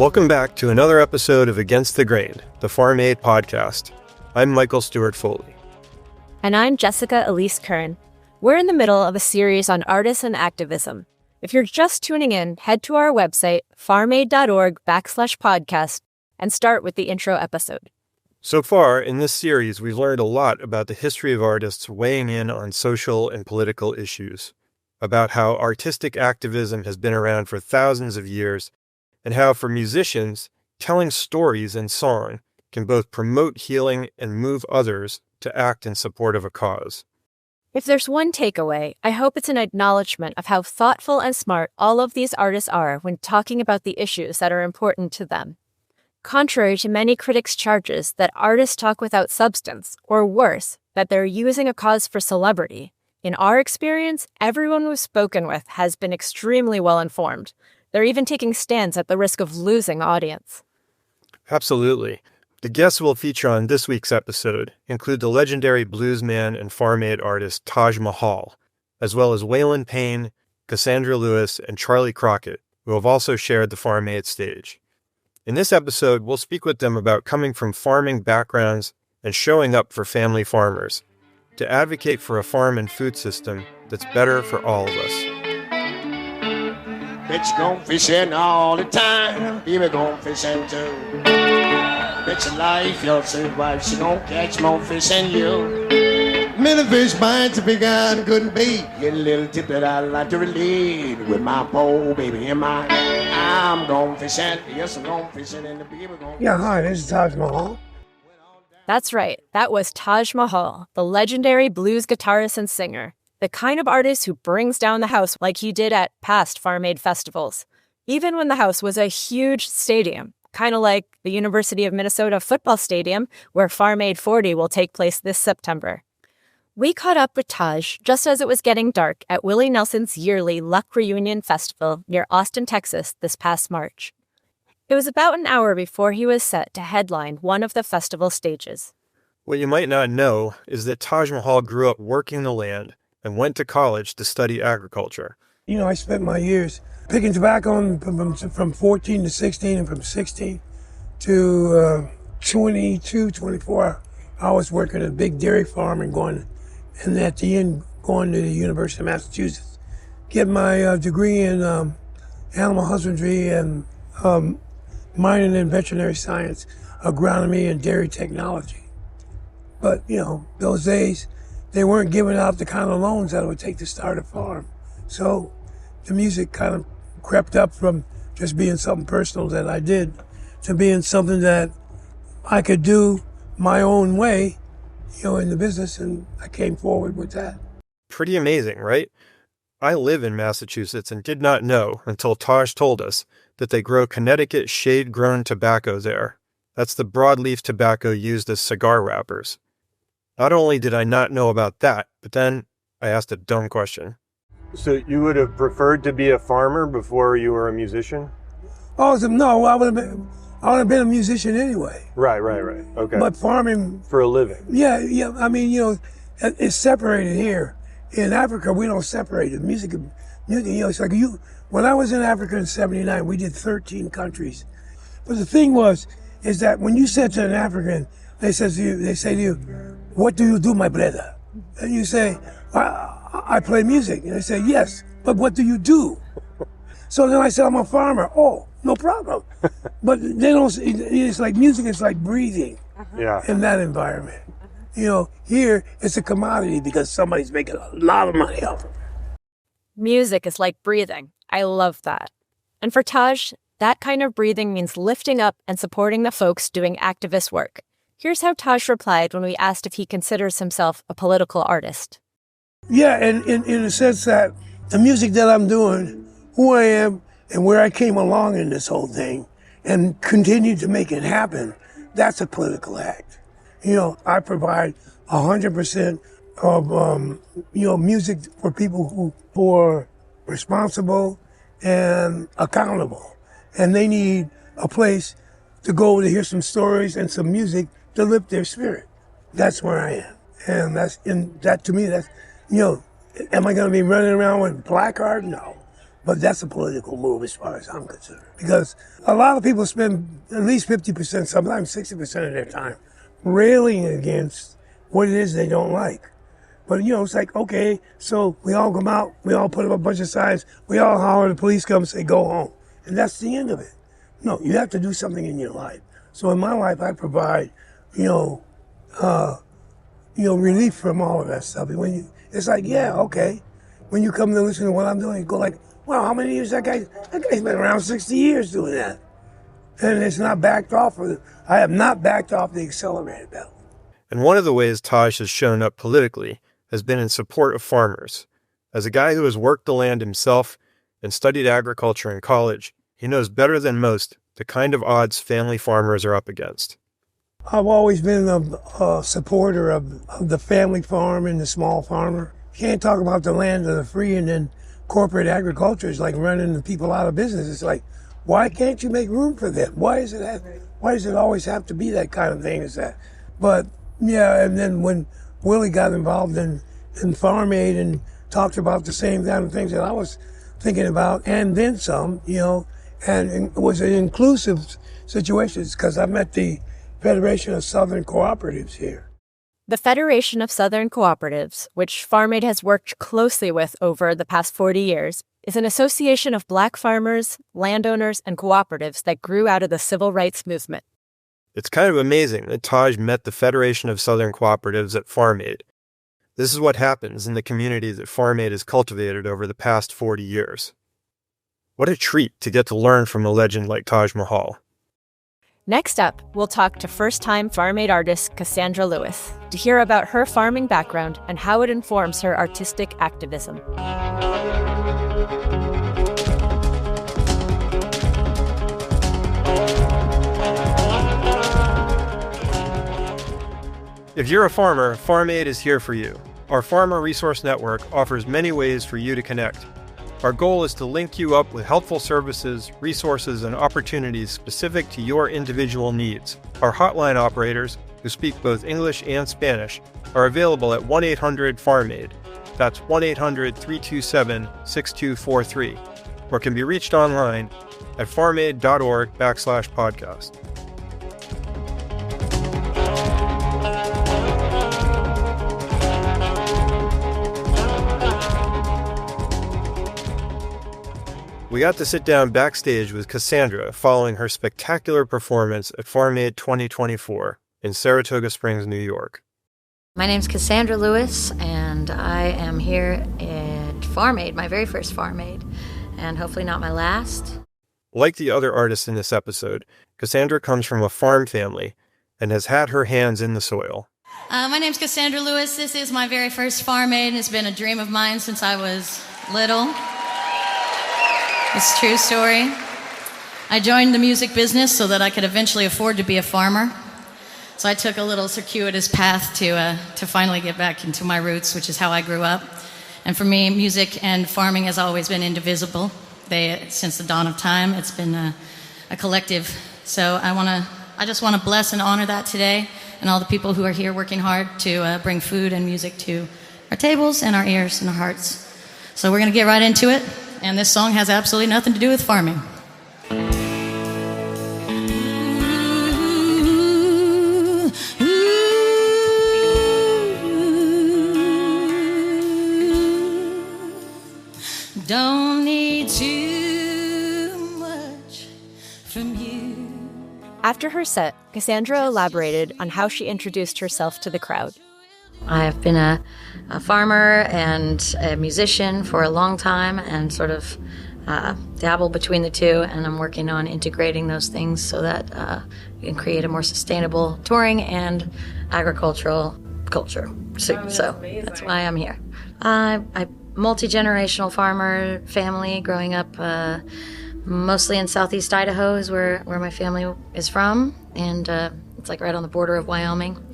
Welcome back to another episode of Against the Grain, the Farm Aid podcast. I'm Michael Stewart Foley. And I'm Jessica Elise Kern. We're in the middle of a series on artists and activism. If you're just tuning in, head to our website, farmaid.org/podcast, and start with the intro episode. So far, in this series, we've learned a lot about the history of artists weighing in on social and political issues, about how artistic activism has been around for thousands of years, and how, for musicians, telling stories in song can both promote healing and move others to act in support of a cause. If there's one takeaway, I hope it's an acknowledgement of how thoughtful and smart all of these artists are when talking about the issues that are important to them. Contrary to many critics' charges that artists talk without substance, or worse, that they're using a cause for celebrity, in our experience, everyone we've spoken with has been extremely well informed. They're even taking stands at the risk of losing audience. Absolutely. The guests we'll feature on this week's episode include the legendary bluesman and farm aid artist Taj Mahal, as well as Wayan Payne, Cassandra Lewis, and Charley Crockett, who have also shared the farm aid stage. In this episode, we'll speak with them about coming from farming backgrounds and showing up for family farmers, to advocate for a farm and food system that's better for all of us. Bitch gone fishing all the time, baby gone fishing too. Bitch life, you'll survive, she gon' catch more fish than you. Many fish bites a big eye and couldn't bait. Get a little tip that I like to relate with my pole, baby, in my hand. I'm gone fishing, yes, I'm gone fishing, and the baby gone. Yeah, hi, this is Taj Mahal. That's right, that was Taj Mahal, the legendary blues guitarist and singer, the kind of artist who brings down the house like he did at past Farm Aid festivals, even when the house was a huge stadium, kind of like the University of Minnesota football stadium, where Farm Aid 40 will take place this September. We caught up with Taj just as it was getting dark at Willie Nelson's yearly Luck Reunion Festival near Austin, Texas this past March. It was about an hour before he was set to headline one of the festival stages. What you might not know is that Taj Mahal grew up working the land and went to college to study agriculture. You know, I spent my years picking tobacco from 14 to 16, and from 16 to 22, 24. I was working at a big dairy farm and at the end going to the University of Massachusetts, getting my degree in animal husbandry and minoring in veterinary science, agronomy, and dairy technology. But, you know, those days, they weren't giving out the kind of loans that it would take to start a farm. So the music kind of crept up from just being something personal that I did to being something that I could do my own way, you know, in the business, and I came forward with that. Pretty amazing, right? I live in Massachusetts and did not know until Taj told us that they grow Connecticut shade-grown tobacco there. That's the broadleaf tobacco used as cigar wrappers. Not only did I not know about that, but then I asked a dumb question. So you would have preferred to be a farmer before you were a musician? Oh, no, I would have been a musician anyway. Right. Okay. But farming... For a living? Yeah. I mean, you know, it's separated here. In Africa, we don't separate it. Music, you know, it's like when I was in Africa in 79, we did 13 countries. But the thing is that when you said to an African, they say to you, "What do you do, my brother?" And you say, I play music. And they say, "Yes, but what do you do?" So then I said, "I'm a farmer." "Oh, no problem." But they don't, it's like music is like breathing in that environment. You know, here it's a commodity because somebody's making a lot of money off of it. Music is like breathing. I love that. And for Taj, that kind of breathing means lifting up and supporting the folks doing activist work. Here's how Taj replied when we asked if he considers himself a political artist. Yeah, and in the sense that the music that I'm doing, who I am, and where I came along in this whole thing, and continue to make it happen, that's a political act. You know, I provide 100% of, music for people who are responsible and accountable. And they need a place to go to hear some stories and some music to lift their spirit. That's where I am. And that to me, that's, you know, am I going to be running around with a placard? No. But that's a political move as far as I'm concerned. Because a lot of people spend at least 50%, sometimes 60% of their time railing against what it is they don't like. But, it's like, okay, so we all come out, we all put up a bunch of signs, we all holler, the police come and say, go home. And that's the end of it. No, you have to do something in your life. So in my life, I provide, relief from all of that stuff. It's like, yeah, okay. When you come to listen to what I'm doing, you go like, wow, how many years that guy's been around 60 years doing that. And it's not backed off I have not backed off the accelerator pedal. And one of the ways Taj has shown up politically has been in support of farmers. As a guy who has worked the land himself and studied agriculture in college, he knows better than most the kind of odds family farmers are up against. I've always been a supporter of the family farm and the small farmer. You can't talk about the land of the free and then corporate agriculture is like running the people out of business. It's like, why can't you make room for them? Why does it always have to be that kind of thing as that? But yeah, and then when Willie got involved in Farm Aid and talked about the same kind of things that I was thinking about, and then some, and it was an inclusive situation because I met the Federation of Southern Cooperatives here. The Federation of Southern Cooperatives, which Farm Aid has worked closely with over the past 40 years, is an association of Black farmers, landowners, and cooperatives that grew out of the civil rights movement. It's kind of amazing that Taj met the Federation of Southern Cooperatives at Farm Aid. This is what happens in the community that Farm Aid has cultivated over the past 40 years. What a treat to get to learn from a legend like Taj Mahal. Next up, we'll talk to first-time Farm Aid artist Cassandra Lewis to hear about her farming background and how it informs her artistic activism. If you're a farmer, Farm Aid is here for you. Our Farmer Resource Network offers many ways for you to connect. Our goal is to link you up with helpful services, resources, and opportunities specific to your individual needs. Our hotline operators, who speak both English and Spanish, are available at 1-800-FARM-AID. That's 1-800-327-6243, or can be reached online at farmaid.org/podcast. We got to sit down backstage with Cassandra following her spectacular performance at Farm Aid 2024 in Saratoga Springs, New York. My name's Cassandra Lewis, and I am here at Farm Aid, my very first Farm Aid, and hopefully not my last. Like the other artists in this episode, Cassandra comes from a farm family and has had her hands in the soil. My name's Cassandra Lewis. This is my very first Farm Aid, and it's been a dream of mine since I was little. It's a true story. I joined the music business so that I could eventually afford to be a farmer. So I took a little circuitous path to finally get back into my roots, which is how I grew up. And for me, music and farming has always been indivisible. Since the dawn of time, it's been a collective. So I just want to bless and honor that today, and all the people who are here working hard to bring food and music to our tables and our ears and our hearts. So we're going to get right into it. And this song has absolutely nothing to do with farming. Don't need too much from you. After her set, Cassandra elaborated on how she introduced herself to the crowd. I have been a farmer and a musician for a long time and sort of dabble between the two, and I'm working on integrating those things so that we can create a more sustainable touring and agricultural culture. So that's why I'm here. I multi-generational farmer family growing up mostly in southeast Idaho is where my family is from, and it's like right on the border of Wyoming.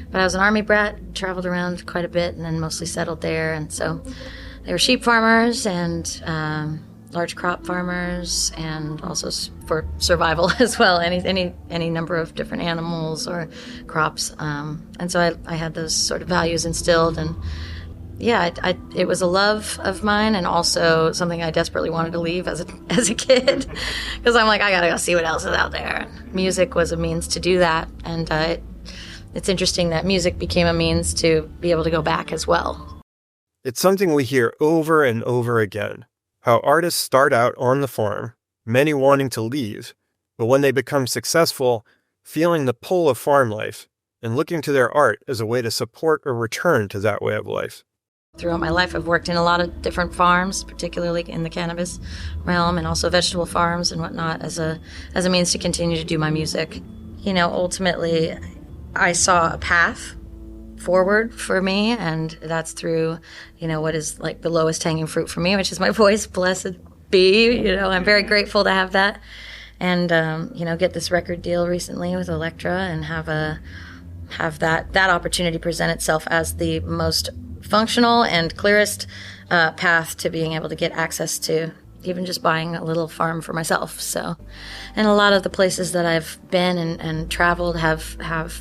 But I was an Army brat, traveled around quite a bit, and then mostly settled there. And so they were sheep farmers and large crop farmers, and also for survival as well, any number of different animals or crops. And so I had those sort of values instilled, and it was a love of mine and also something I desperately wanted to leave as a kid because I'm like, I gotta go see what else is out there. Music was a means to do that, and it's interesting that music became a means to be able to go back as well. It's something we hear over and over again, how artists start out on the farm, many wanting to leave, but when they become successful, feeling the pull of farm life and looking to their art as a way to support or return to that way of life. Throughout my life, I've worked in a lot of different farms, particularly in the cannabis realm, and also vegetable farms and whatnot as a means to continue to do my music. Ultimately, I saw a path forward for me, and that's through, what is like the lowest hanging fruit for me, which is my voice. Blessed be, I'm very grateful to have that, and get this record deal recently with Elektra and have that opportunity present itself as the most functional and clearest path to being able to get access to even just buying a little farm for myself. So, and a lot of the places that I've been and traveled have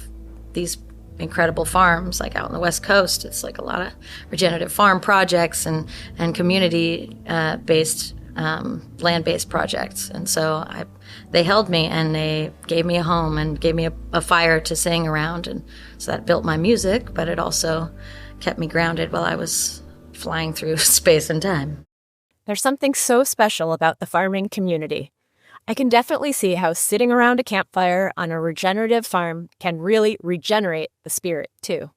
these incredible farms, like out on the West Coast. It's like a lot of regenerative farm projects and community based land-based projects. And so they held me and they gave me a home and gave me a fire to sing around. And so that built my music, but it also kept me grounded while I was flying through space and time. There's something so special about the farming community. I can definitely see how sitting around a campfire on a regenerative farm can really regenerate the spirit, too.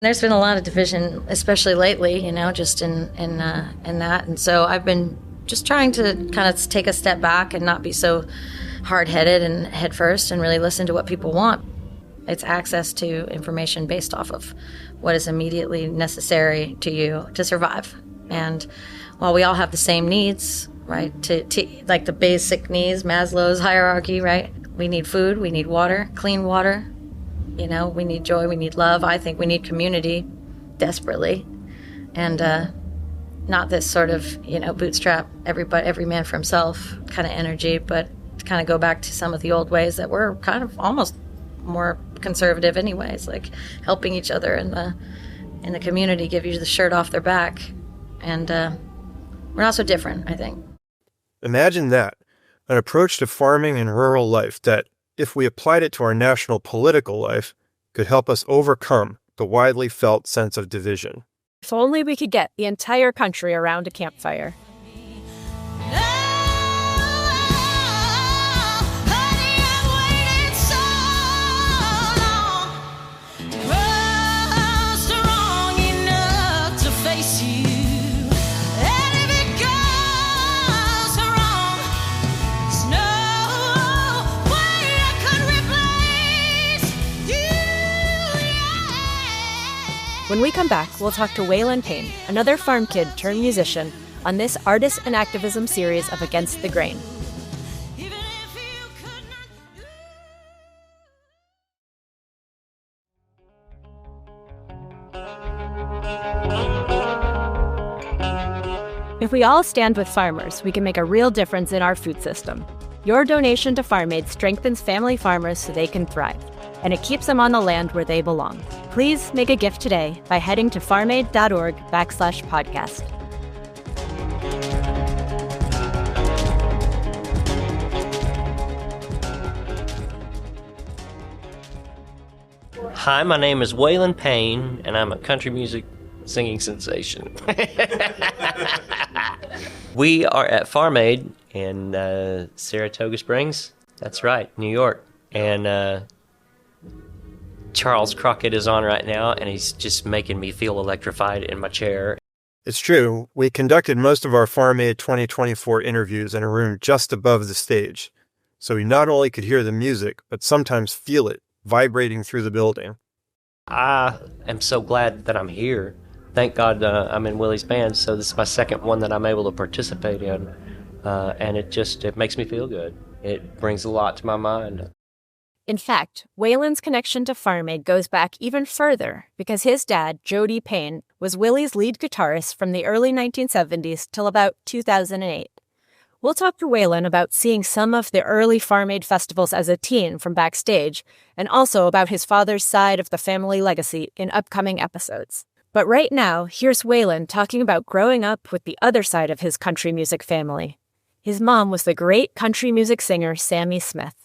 There's been a lot of division, especially lately, just in that. And so I've been just trying to kind of take a step back and not be so hard-headed and head first and really listen to what people want. It's access to information based off of what is immediately necessary to you to survive. And while we all have the same needs, right, to like the basic needs, Maslow's hierarchy, right? We need food, we need water, clean water, we need joy, we need love. I think we need community desperately. And not this sort of, bootstrap every man for himself kind of energy, but to kind of go back to some of the old ways that were kind of almost more conservative anyways, like helping each other in the community, give you the shirt off their back. And we're not so different, I think. Imagine that, an approach to farming and rural life that, if we applied it to our national political life, could help us overcome the widely felt sense of division. If only we could get the entire country around a campfire. When we come back, we'll talk to Waylon Payne, another farm kid turned musician, on this Artists and Activism series of Against the Grain. If we all stand with farmers, we can make a real difference in our food system. Your donation to Farm Aid strengthens family farmers so they can thrive, and it keeps them on the land where they belong. Please make a gift today by heading to farmaid.org/podcast. Hi, my name is Waylon Payne, and I'm a country music singing sensation. We are at Farm Aid in Saratoga Springs. That's right, New York. And Charles Crockett is on right now, and he's just making me feel electrified in my chair. It's true. We conducted most of our Farm Aid 2024 interviews in a room just above the stage, so we not only could hear the music, but sometimes feel it vibrating through the building. I am so glad that I'm here. Thank God I'm in Willie's band, so this is my second one that I'm able to participate in, and it makes me feel good. It brings a lot to my mind. In fact, Waylon's connection to Farm Aid goes back even further because his dad, Jody Payne, was Willie's lead guitarist from the early 1970s till about 2008. We'll talk to Waylon about seeing some of the early Farm Aid festivals as a teen from backstage, and also about his father's side of the family legacy in upcoming episodes. But right now, here's Waylon talking about growing up with the other side of his country music family. His mom was the great country music singer Sammy Smith.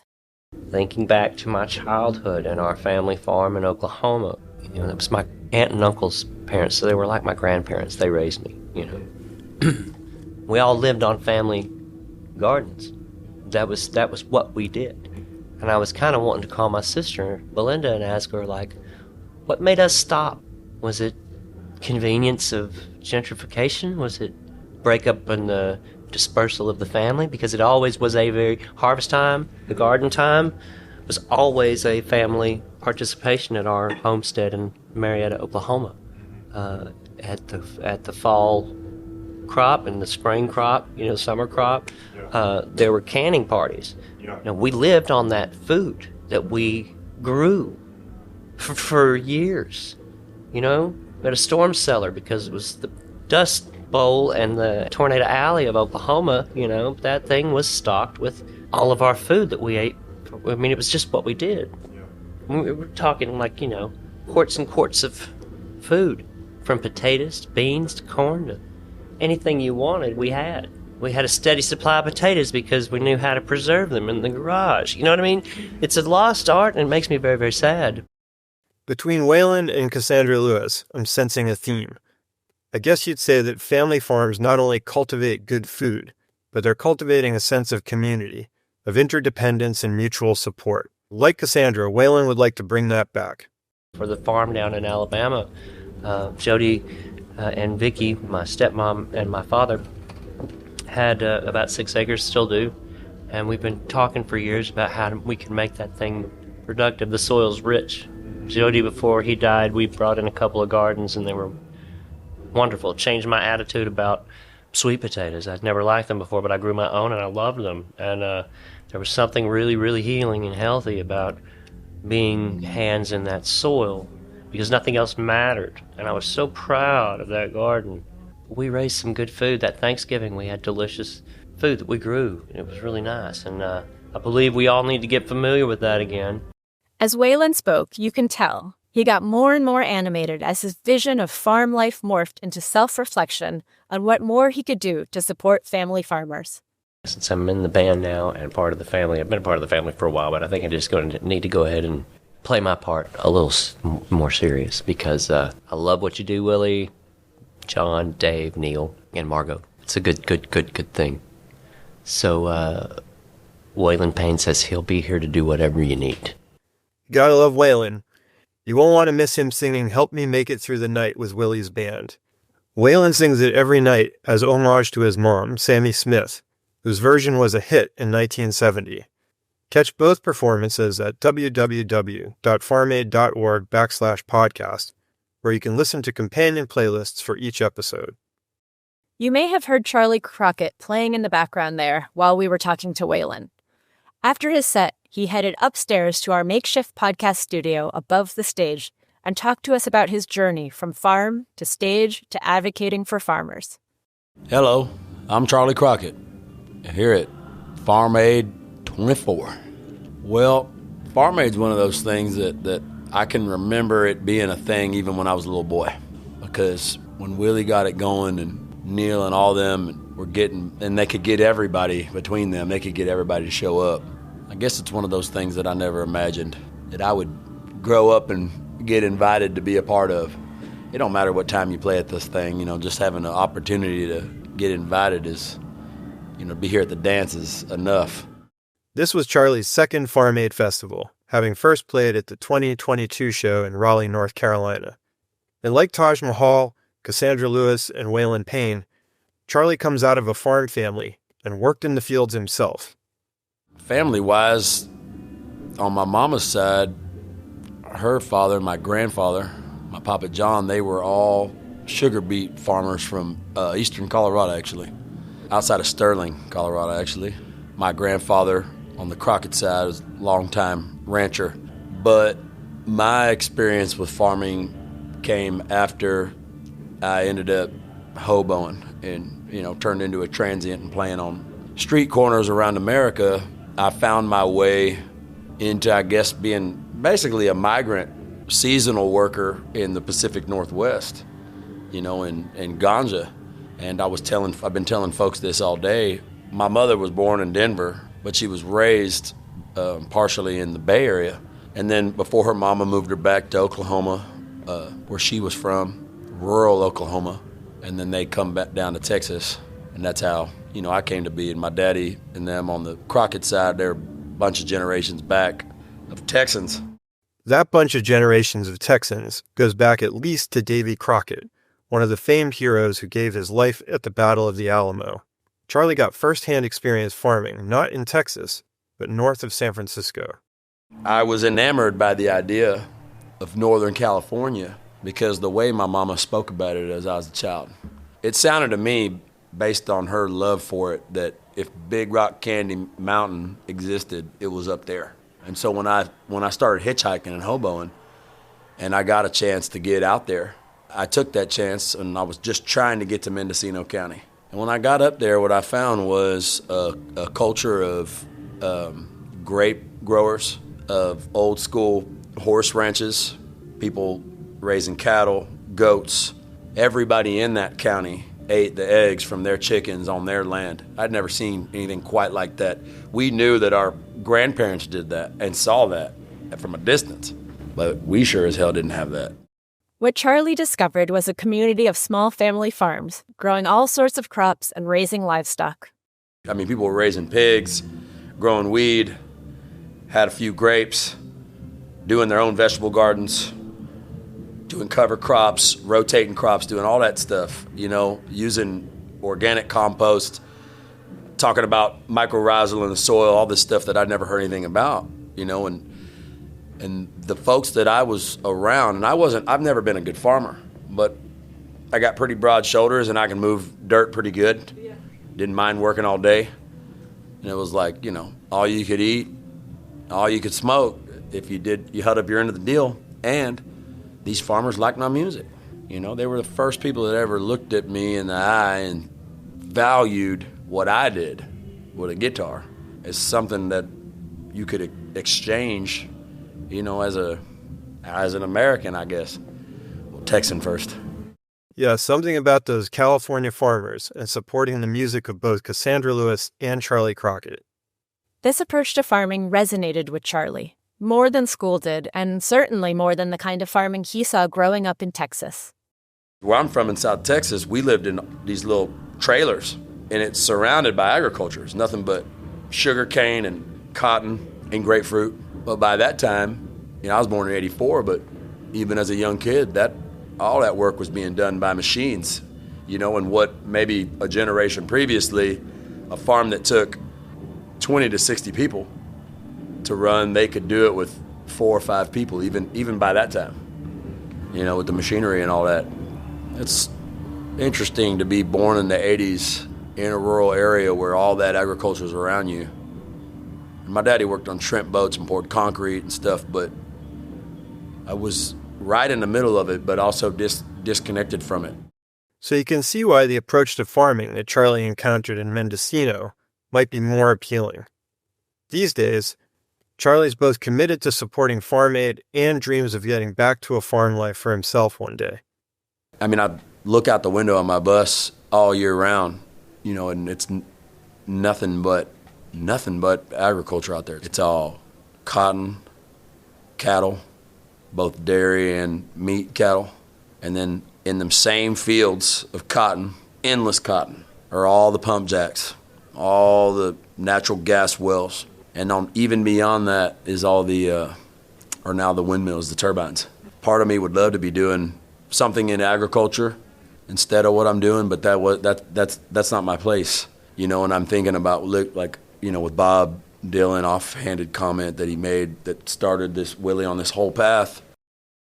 Thinking back to my childhood and our family farm in Oklahoma, that was my aunt and uncle's parents, so they were like my grandparents. They raised me, We all lived on family gardens. That was what we did. And I was kind of wanting to call my sister, Belinda, and ask her, what made us stop? Was it convenience of gentrification? Was it breakup and the dispersal of the family? Because it always was a very harvest time, the garden time, was always a family participation at our homestead in Marietta, Oklahoma. At the fall crop and the spring crop, summer crop, there were canning parties. We lived on that food that we grew for years. We had a storm cellar because it was the Dust Bowl and the Tornado Alley of Oklahoma. That thing was stocked with all of our food that we ate. I mean, it was just what we did. We were talking quarts and quarts of food, from potatoes to beans to corn to anything you wanted, we had. We had a steady supply of potatoes because we knew how to preserve them in the garage. You know what I mean? It's a lost art, and it makes me very, very sad. Between Waylon and Cassandra Lewis, I'm sensing a theme. I guess you'd say that family farms not only cultivate good food, but they're cultivating a sense of community, of interdependence and mutual support. Like Cassandra, Waylon would like to bring that back. For the farm down in Alabama, Jody and Vicky, my stepmom and my father, had about 6 acres, still do, and we've been talking for years about how we can make that thing productive. The soil's rich. Jody, before he died, we brought in a couple of gardens, and they were wonderful. It changed my attitude about sweet potatoes. I'd never liked them before, but I grew my own, and I loved them. And there was something really, really healing and healthy about being hands in that soil, because nothing else mattered. And I was so proud of that garden. We raised some good food. That Thanksgiving, we had delicious food that we grew. It was really nice. And I believe we all need to get familiar with that again. As Waylon spoke, you can tell he got more and more animated as his vision of farm life morphed into self-reflection on what more he could do to support family farmers. Since I'm in the band now and part of the family, I've been a part of the family for a while, but I think I'm just going to need to go ahead and play my part a little more serious, because I love what you do, Willie, John, Dave, Neil, and Margot. It's a good thing. So Waylon Payne says he'll be here to do whatever you need. You gotta love Waylon. You won't want to miss him singing Help Me Make It Through the Night with Willie's band. Waylon sings it every night as homage to his mom, Sammy Smith, whose version was a hit in 1970. Catch both performances at www.farmaid.org/podcast, where you can listen to companion playlists for each episode. You may have heard Charley Crockett playing in the background there while we were talking to Waylon. After his set, he headed upstairs to our makeshift podcast studio above the stage and talked to us about his journey from farm to stage to advocating for farmers. Hello, I'm Charley Crockett, here at Farm Aid 24. Well, Farm Aid's one of those things that I can remember it being a thing even when I was a little boy, because when Willie got it going and Neil and all them were getting, and they could get everybody between them, they could get everybody to show up. I guess it's one of those things that I never imagined that I would grow up and get invited to be a part of. It don't matter what time you play at this thing, just having an opportunity to get invited is, be here at the dance is enough. This was Charley's second Farm Aid Festival, having first played at the 2022 show in Raleigh, North Carolina. And like Taj Mahal, Cassandra Lewis, and Wayan Payne, Charley comes out of a farm family and worked in the fields himself. Family-wise, on my mama's side, her father, my grandfather, my Papa John, they were all sugar beet farmers from eastern Colorado, actually. Outside of Sterling, Colorado, actually. My grandfather on the Crockett side was a long-time rancher. But my experience with farming came after I ended up hoboing and, turned into a transient and playing on street corners around America. I found my way into, I guess, being basically a migrant seasonal worker in the Pacific Northwest. and ganja. And I've been telling folks this all day. My mother was born in Denver, but she was raised partially in the Bay Area. And then before her mama moved her back to Oklahoma, where she was from, rural Oklahoma. And then they come back down to Texas. And that's how, I came to be. And my daddy and them on the Crockett side, they're a bunch of generations back of Texans. That bunch of generations of Texans goes back at least to Davy Crockett, one of the famed heroes who gave his life at the Battle of the Alamo. Charley got firsthand experience farming, not in Texas, but north of San Francisco. I was enamored by the idea of Northern California because the way my mama spoke about it as I was a child. It sounded to me, based on her love for it, that if Big Rock Candy Mountain existed, it was up there. And so when I started hitchhiking and hoboing, and I got a chance to get out there, I took that chance, and I was just trying to get to Mendocino County. And when I got up there, what I found was a culture of grape growers, of old school horse ranches, people raising cattle, goats. Everybody in that county ate the eggs from their chickens on their land. I'd never seen anything quite like that. We knew that our grandparents did that and saw that from a distance, but we sure as hell didn't have that. What Charley discovered was a community of small family farms, growing all sorts of crops and raising livestock. I mean, people were raising pigs, growing weed, had a few grapes, doing their own vegetable gardens, doing cover crops, rotating crops, doing all that stuff, using organic compost, talking about mycorrhizal in the soil, all this stuff that I'd never heard anything about, and the folks that I was around, and I've never been a good farmer, but I got pretty broad shoulders and I can move dirt pretty good. Yeah. Didn't mind working all day. And it was like, all you could eat, all you could smoke. If you held up your end of the deal. And these farmers liked my music. They were the first people that ever looked at me in the eye and valued what I did with a guitar as something that you could exchange, as an American, I guess. Well, Texan first. Yeah, something about those California farmers and supporting the music of both Cassandra Lewis and Charley Crockett. This approach to farming resonated with Charley, more than school did, and certainly more than the kind of farming he saw growing up in Texas. Where I'm from in South Texas, we lived in these little trailers, and it's surrounded by agriculture. It's nothing but sugar cane and cotton and grapefruit. But by that time, I was born in '84, but even as a young kid, all that work was being done by machines, and what maybe a generation previously, a farm that took 20 to 60 people to run, they could do it with 4 or 5 people, even by that time, with the machinery and all that. It's interesting to be born in the 80s in a rural area where all that agriculture is around you. And my daddy worked on shrimp boats and poured concrete and stuff, but I was right in the middle of it, but also disconnected from it. So you can see why the approach to farming that Charley encountered in Mendocino might be more appealing. These days, Charley's both committed to supporting Farm Aid and dreams of getting back to a farm life for himself one day. I mean, I look out the window on my bus all year round, and it's nothing but agriculture out there. It's all cotton, cattle, both dairy and meat cattle, and then in them same fields of cotton, endless cotton, are all the pump jacks, all the natural gas wells, and even beyond that is all are now the windmills, the turbines. Part of me would love to be doing something in agriculture instead of what I'm doing, but that's not my place, and I'm thinking about with Bob Dylan, offhanded comment that he made that started Willie on this whole path.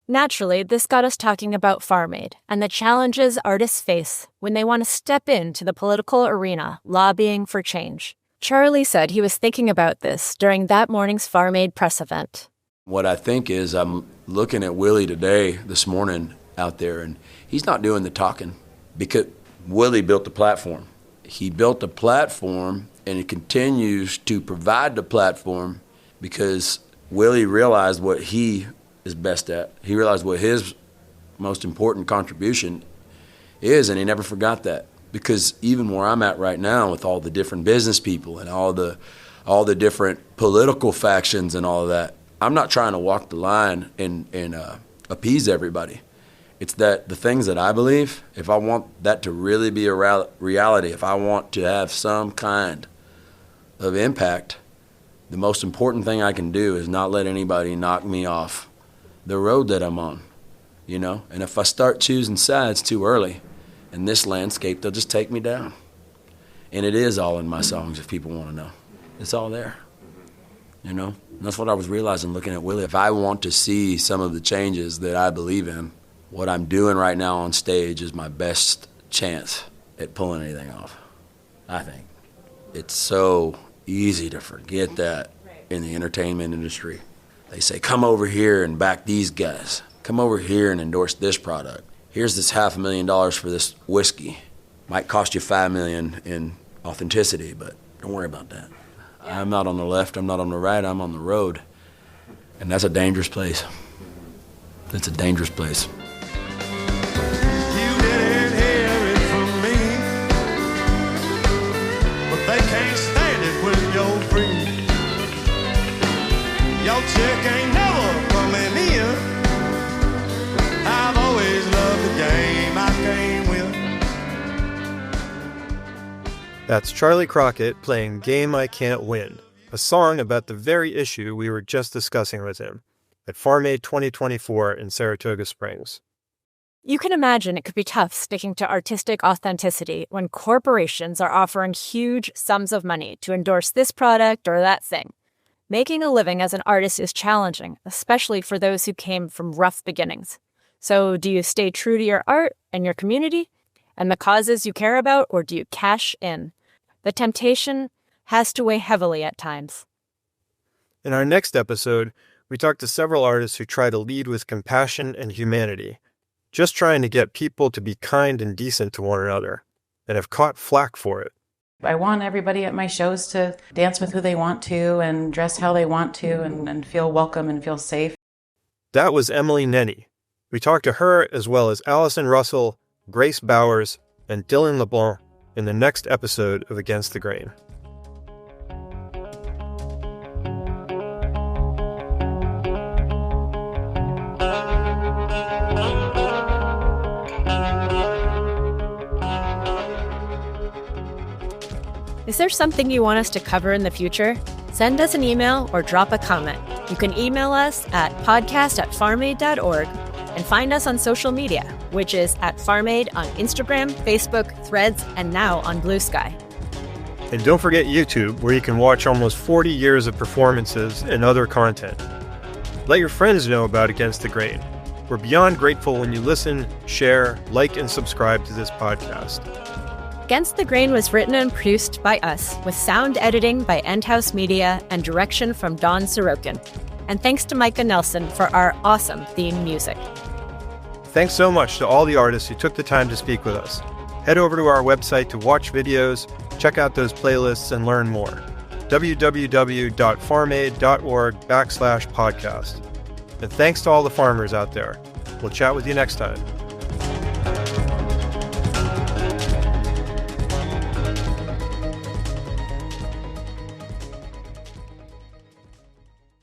Naturally, this got us talking about Farm Aid and the challenges artists face when they want to step into the political arena, lobbying for change. Charley said he was thinking about this during that morning's Farm Aid press event. What I think is I'm looking at Willie this morning out there, and he's not doing the talking because Willie built the platform. He built the platform, and he continues to provide the platform because Willie realized what he is best at. He realized what his most important contribution is, and he never forgot that. Because even where I'm at right now with all the different business people and all the different political factions and all of that, I'm not trying to walk the line and appease everybody. It's that the things that I believe, if I want that to really be a reality, if I want to have some kind of impact, the most important thing I can do is not let anybody knock me off the road that I'm on, you know? And if I start choosing sides too early in this landscape, they'll just take me down. And it is all in my songs, if people want to know. It's all there, you know? And that's what I was realizing looking at Willie. If I want to see some of the changes that I believe in, what I'm doing right now on stage is my best chance at pulling anything off, I think. It's so easy to forget that in the entertainment industry. They say, come over here and back these guys. Come over here and endorse this product. Here's this $500,000 for this whiskey. Might cost you $5 million in authenticity, but don't worry about that. I'm not on the left, I'm not on the right, I'm on the road. And that's a dangerous place. It's a dangerous place. You didn't hear it from me, but they can't stand it when you're free. Your chick ain't never coming in. I've always loved the game I came with. That's Charley Crockett playing Game I Can't Win, a song about the very issue we were just discussing with him at Farm Aid 2024 in Saratoga Springs. You can imagine it could be tough sticking to artistic authenticity when corporations are offering huge sums of money to endorse this product or that thing. Making a living as an artist is challenging, especially for those who came from rough beginnings. So do you stay true to your art and your community and the causes you care about, or do you cash in? The temptation has to weigh heavily at times. In our next episode, we talk to several artists who try to lead with compassion and humanity, just trying to get people to be kind and decent to one another, and have caught flack for it. I want everybody at my shows to dance with who they want to and dress how they want to and feel welcome and feel safe. That was Emily Nenny. We talked to her as well as Allison Russell, Grace Bowers, and Dylan LeBlanc in the next episode of Against the Grain. Is there something you want us to cover in the future? Send us an email or drop a comment. You can email us at podcast@farmaid.org and find us on social media, which is @farmaid on Instagram, Facebook, Threads, and now on Blue Sky. And don't forget YouTube, where you can watch almost 40 years of performances and other content. Let your friends know about Against the Grain. We're beyond grateful when you listen, share, like, and subscribe to this podcast. Against the Grain was written and produced by us, with sound editing by Endhouse Media and direction from Dawn Sorokin. And thanks to Micah Nelson for our awesome theme music. Thanks so much to all the artists who took the time to speak with us. Head over to our website to watch videos, check out those playlists, and learn more. www.farmaid.org/podcast. And thanks to all the farmers out there. We'll chat with you next time.